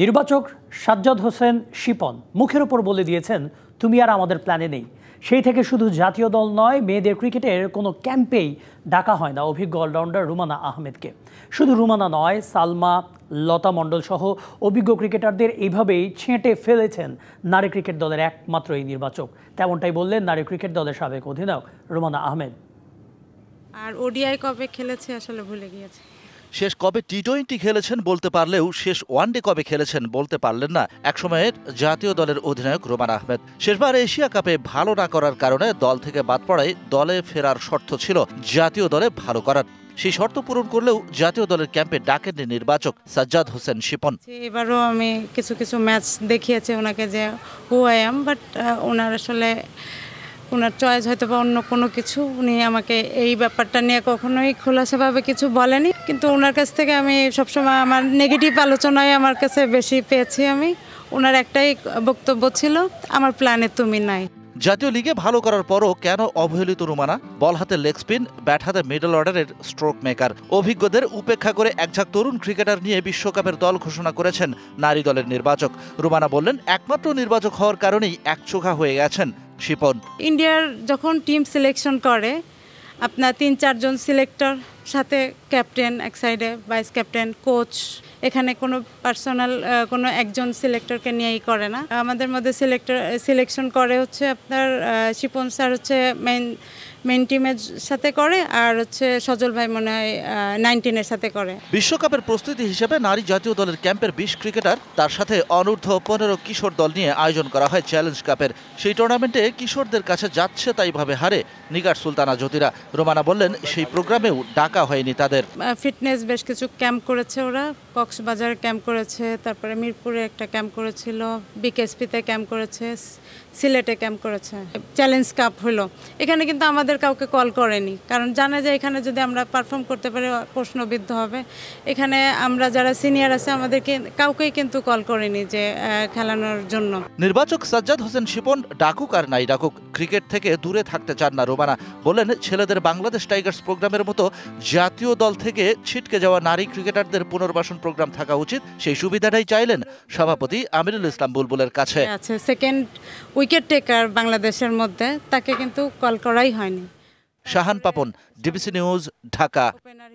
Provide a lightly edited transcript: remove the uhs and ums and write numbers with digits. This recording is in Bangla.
নির্বাচক সাজ্জাদ হোসেন শিপন মুখের ওপর বলে দিয়েছেন, তুমি আর আমাদের প্ল্যানে নেই। সেই থেকে শুধু জাতীয় দল নয়, মেয়েদের ক্রিকেটের কোনো ক্যাম্পেই ডাকা হয় না অভিজ্ঞ অলরাউন্ডার রুমানা আহমেদকে। শুধু রুমানা নয়, সালমা, লতা মণ্ডল সহ অভিজ্ঞ ক্রিকেটারদের এইভাবেই ছেঁটে ফেলেছেন নারী ক্রিকেট দলের একমাত্র এই নির্বাচক। তেমনটাই বললেন নারী ক্রিকেট দলের সাবেক অধিনায়ক রুমানা আহমেদ। আর ওডিআই কবে খেলেছে আসলে ভুলে গিয়েছে। শেষ কবে টি-20 খেলেছেন বলতে পারলেও শেষ ওয়ানডে কবে খেলেছেন বলতে পারলেন না একসময়ের জাতীয় দলের অধিনায়ক রুমানা আহমেদ। শেষবার এশিয়া কাপে ভালো না করার কারণে দল থেকে বাদ পড়ায় দলে ফেরার শর্ত ছিল জাতীয় দলে ভালো করার। সেই শর্ত পূরণ করলেও জাতীয় দলের ক্যাম্পে ডাকেননি নির্বাচক সাজ্জাদ হোসেন শিপন। এবারও আমি কিছু কিছু ম্যাচ দেখিয়েছি ওনাকে যে হু আই এম, বাট ওনার আসলে ওনার চয়েস হয়তো বা অন্য কোনো কিছু। উনি আমাকে এই ব্যাপারটা নিয়ে কখনোই খোলাসাভাবে কিছু বলেনি, কিন্তু ওনার কাছ থেকে আমি সবসময় আমার নেগেটিভ আলোচনায় আমার কাছে বেশি পেয়েছি। আমি ওনার একটাই বক্তব্য ছিল, আমার প্ল্যানে তুমি নাই। জাতীয় লিগে ভালো করার পরও কেন অবহেলিত রুমানা? বল হাতে লেগ স্পিন, ব্যাট হাতে মিডল অর্ডারের স্ট্রোক মেকার। অভিজ্ঞদের উপেক্ষা করে একঝাঁক তরুণ ক্রিকেটার নিয়ে বিশ্বকাপের দল ঘোষণা করেছেন নারী দলের নির্বাচক। রুমানা বললেন, একমাত্র নির্বাচক হওয়ার কারণেই একচোখা হয়ে গেছেন শিপন। ইন্ডিয়ার যখন টিম সিলেকশন করে, আপনার ৩-৪ জন সিলেক্টর, সাথে ক্যাপ্টেন এক সাইডে, ভাইস ক্যাপ্টেন, কোচ, এখানে কোনো পার্সোনাল কোনো একজন সিলেক্টরকে নিয়েই করে না। আমাদের মধ্যে সিলেকশন করে হচ্ছে আপনার শিপন স্যার হচ্ছে মেইন টিমের সাথে করে, আর হচ্ছে সজল ভাই মনে হয় 19-এর সাথে করে। বিশ্বকাপের প্রস্তুতি হিসেবে নারী জাতীয় দলের ক্যাম্পের 20 ক্রিকেটার, তার সাথে অনূর্ধ্ব 15 কিশোর দল নিয়ে আয়োজন করা হয় চ্যালেঞ্জ কাপের। সেই টুর্নামেন্টে কিশোরদের কাছে যাচ্ছে তাইভাবে হারে নিগার সুলতানা জ্যোতিরা। রুমানা বললেন, সেই প্রোগ্রামেও ডাকা হয়নি তাদের। ফিটনেস বেশ কিছু ক্যাম্প করেছে ওরা, কক্সবাজার ক্যাম্প করেছে, তারপরে মিরপুরে একটা ক্যাম্প করেছিল, বিকেএসপিতে ক্যাম্প করেছে, সিলেটে ক্যাম্প করেছে। চ্যালেঞ্জ কাপ হলো, এখানে কিন্তু আমাদের কাউকে কল করেনি, কারণ জানে যে এখানে যদি আমরা পারফর্ম করতে পারি প্রশ্নবিদ্ধ হবে। এখানে আমরা যারা সিনিয়র আছে আমাদেরকে কাউকেই কিন্তু কল করেনি যে খেলানোর জন্য। নির্বাচক সাজ্জাদ হোসেন শিপন ডাকুক আর নাই ডাকুক, ক্রিকেট থেকে দূরে থাকতে চান না রুমানা। বললেন, ছেলেদের বাংলাদেশ টাইগার্স প্রোগ্রামের মতো জাতীয় দল থেকে ছিটকে যাওয়া নারী ক্রিকেটারদের পুনর্বাসন প্রোগ্রাম থাকা উচিত। সেই সুবিধাটাই চাইলেন সভাপতি আমিরুল ইসলাম বুলবুলের কাছে। সেকেন্ড উইকেট টেকার বাংলাদেশের মধ্যে, তাকে কিন্তু কল করাই হয়নি। Shahan Papon, DBC news, Dhaka.